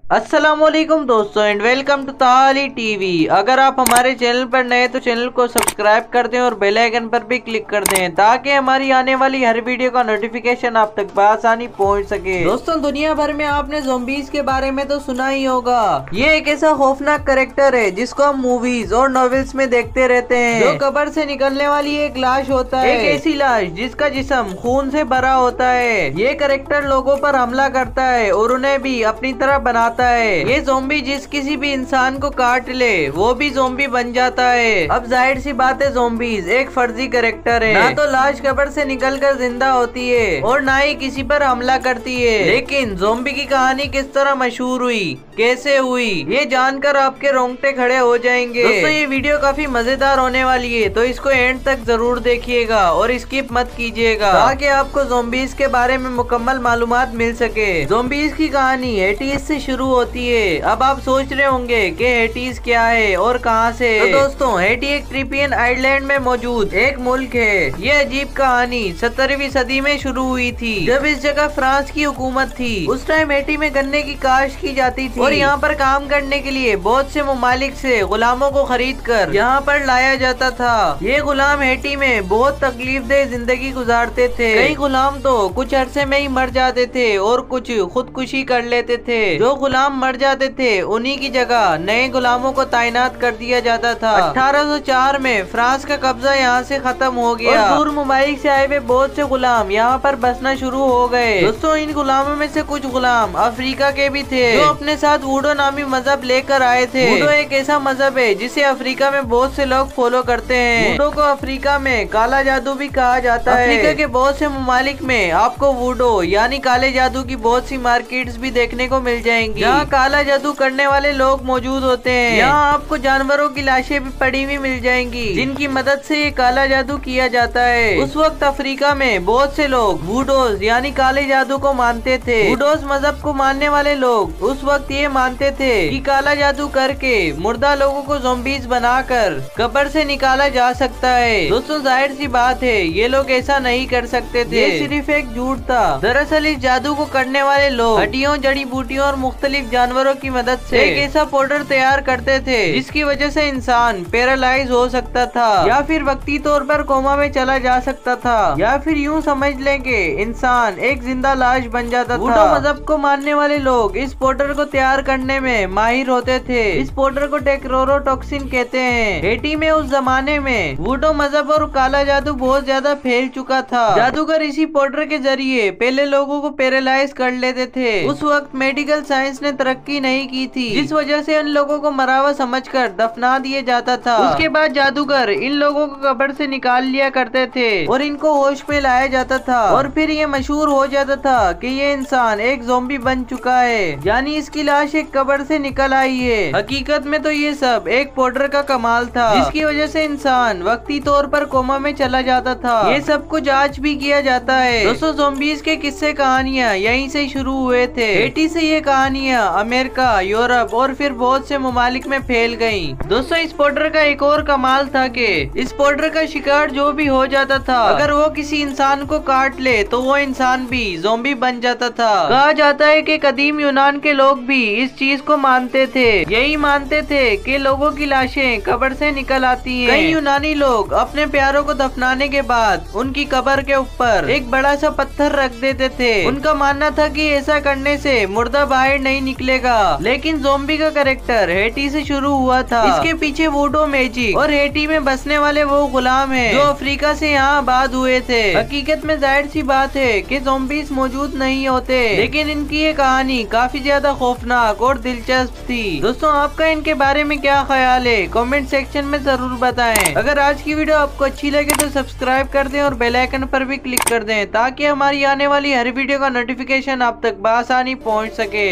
अस्सलामुअलैकुम दोस्तों and welcome to ताली टीवी। अगर आप हमारे चैनल पर नए तो चैनल को सब्सक्राइब कर दें और बेल आइकन पर भी क्लिक कर दें ताकि हमारी आने वाली हर वीडियो का नोटिफिकेशन आप तक बआसानी पहुंच सके। दोस्तों दुनिया भर में आपने ज़ॉम्बीज़ के बारे में तो सुना ही होगा। ये एक ऐसा खौफनाक कैरेक्टर है जिसको हम मूवीज और नॉवेल्स में देखते रहते हैं, जो कब्र से निकलने वाली एक लाश होता है, एक ऐसी लाश जिसका जिस्म खून से भरा होता है। ये कैरेक्टर लोगों पर हमला करता है और उन्हें भी अपनी तरह बनाता है। ये ज़ॉम्बी जिस किसी भी इंसान को काट ले वो भी ज़ॉम्बी बन जाता है। अब जाहिर सी बात है ज़ॉम्बीज़ एक फर्जी कैरेक्टर है, ना तो लाश कब्र से निकलकर जिंदा होती है और ना ही किसी पर हमला करती है। लेकिन ज़ॉम्बी की कहानी किस तरह मशहूर हुई, कैसे हुई, ये जानकर आपके रोंगटे खड़े हो जाएंगे। दोस्तों ये वीडियो काफी मजेदार होने वाली है तो इसको एंड तक जरूर देखिएगा और स्किप मत कीजिएगा ताकि आपको ज़ॉम्बीज़ के बारे में मुकम्मल मालूमात मिल सके। ज़ॉम्बीज़ की कहानी हेटीज से शुरू होती है। अब आप सोच रहे होंगे कि हेटीज क्या है और कहां से। तो दोस्तों हेटी एक ट्रिपियन आइलैंड में मौजूद एक मुल्क है। ये अजीब कहानी 17वीं सदी में शुरू हुई थी जब इस जगह फ्रांस की हुकूमत थी। उस टाइम हेटी में गन्ने की काश्त की जाती थी और यहाँ पर काम करने के लिए बहुत से ममालिक से गुलामों को खरीद कर यहाँ पर लाया जाता था। ये गुलाम हेटी में बहुत तकलीफदेह जिंदगी गुजारते थे। कई गुलाम तो कुछ अरसे में ही मर जाते थे और कुछ खुदकुशी कर लेते थे। जो गुलाम मर जाते थे उन्हीं की जगह नए गुलामों को तैनात कर दिया जाता था। 1804 में फ्रांस का कब्जा यहाँ से खत्म हो गया और दूर मुमालिक से आए हुए बहुत से गुलाम यहाँ पर बसना शुरू हो गए। दोस्तों इन गुलामों में से कुछ गुलाम अफ्रीका के भी थे जो अपने साथ वूडो नामी मजहब लेकर आए थे। वूडो एक ऐसा मजहब है जिसे अफ्रीका में बहुत से लोग फॉलो करते हैं। वूडो को अफ्रीका में काला जादू भी कहा जाता है। अफ्रीका के बहुत से ममालिक में आपको वूडो यानी काले जादू की बहुत सी मार्केट्स भी देखने को मिल जाएंगी जहाँ काला जादू करने वाले लोग मौजूद होते हैं। यहाँ आपको जानवरों की लाशें भी पड़ी हुई मिल जाएंगी जिनकी मदद से ये काला जादू किया जाता है। उस वक्त अफ्रीका में बहुत से लोग वूडोज यानी काले जादू को मानते थे। वूडोज मजहब को मानने वाले लोग उस वक्त ये मानते थे कि काला जादू करके मुर्दा लोगों को ज़ॉम्बीज़ बनाकर कब्र से निकाला जा सकता है। दोस्तों जाहिर सी बात है ये लोग ऐसा नहीं कर सकते थे, ये सिर्फ एक झूठ था। दरअसल इस जादू को करने वाले लोग हड्डियों, जड़ी बूटियों और मुख्तलिफ जानवरों की मदद से एक ऐसा पाउडर तैयार करते थे जिसकी वजह से इंसान पैरालाइज हो सकता था या फिर वक्ती तौर पर कोमा में चला जा सकता था या फिर यूं समझ लें कि इंसान एक जिंदा लाश बन जाता था। वूडो मजहब को मानने वाले लोग इस पाउडर को तैयार करने में माहिर होते थे। इस पाउडर को टेक्रोरोटॉक्सिन कहते हैं। हेटी में उस जमाने में वूडो मजहब और काला जादू बहुत ज्यादा फैल चुका था। जादूगर इसी पाउडर के जरिए पहले लोगों को पैरालाइज कर लेते थे। उस वक्त मेडिकल साइंस ने तरक्की नहीं की थी जिस वजह से इन लोगों को मरावा समझकर दफना दिया जाता था। उसके बाद जादूगर इन लोगों को कब्र से निकाल लिया करते थे और इनको होश में लाया जाता था और फिर ये मशहूर हो जाता था कि ये इंसान एक ज़ॉम्बी बन चुका है यानी इसकी लाश एक कब्र से निकल आई है। हकीकत में तो ये सब एक पाउडर का कमाल था जिसकी वजह से इंसान वक्ती तौर पर कोमा में चला जाता था। ये सब कुछ आज भी किया जाता है। दोस्तों ज़ॉम्बीज़ के किस्से कहानियाँ यहीं से शुरू हुए थे। हेटी से ये कहानियाँ अमेरिका, यूरोप और फिर बहुत से ममालिक में फैल गईं। दोस्तों इस पाउडर का एक और कमाल था कि इस पाउडर का शिकार जो भी हो जाता था अगर वो किसी इंसान को काट ले तो वो इंसान भी ज़ॉम्बी बन जाता था। कहा जाता है कि कदीम यूनान के लोग भी इस चीज को मानते थे, यही मानते थे कि लोगों की लाशें कब्र से निकल आती हैं। कई यूनानी लोग अपने प्यारों को दफनाने के बाद उनकी कब्र के ऊपर एक बड़ा सा पत्थर रख देते थे। उनका मानना था कि ऐसा करने से मुर्दा बाहर नहीं निकलेगा। लेकिन ज़ॉम्बी का कैरेक्टर हेटी से शुरू हुआ था। इसके पीछे वूडो मैजिक और हेटी में बसने वाले वो गुलाम हैं जो अफ्रीका से यहाँ आबाद हुए थे। हकीकत में जाहिर सी बात है कि ज़ॉम्बीज़ मौजूद नहीं होते लेकिन इनकी ये कहानी काफी ज्यादा खौफनाक और दिलचस्प थी। दोस्तों आपका इनके बारे में क्या ख्याल है कमेंट सेक्शन में जरूर बताएं। अगर आज की वीडियो आपको अच्छी लगे तो सब्सक्राइब कर दें और बेल आइकन पर भी क्लिक कर दें ताकि हमारी आने वाली हर वीडियो का नोटिफिकेशन आप तक बआसानी पहुंच सके।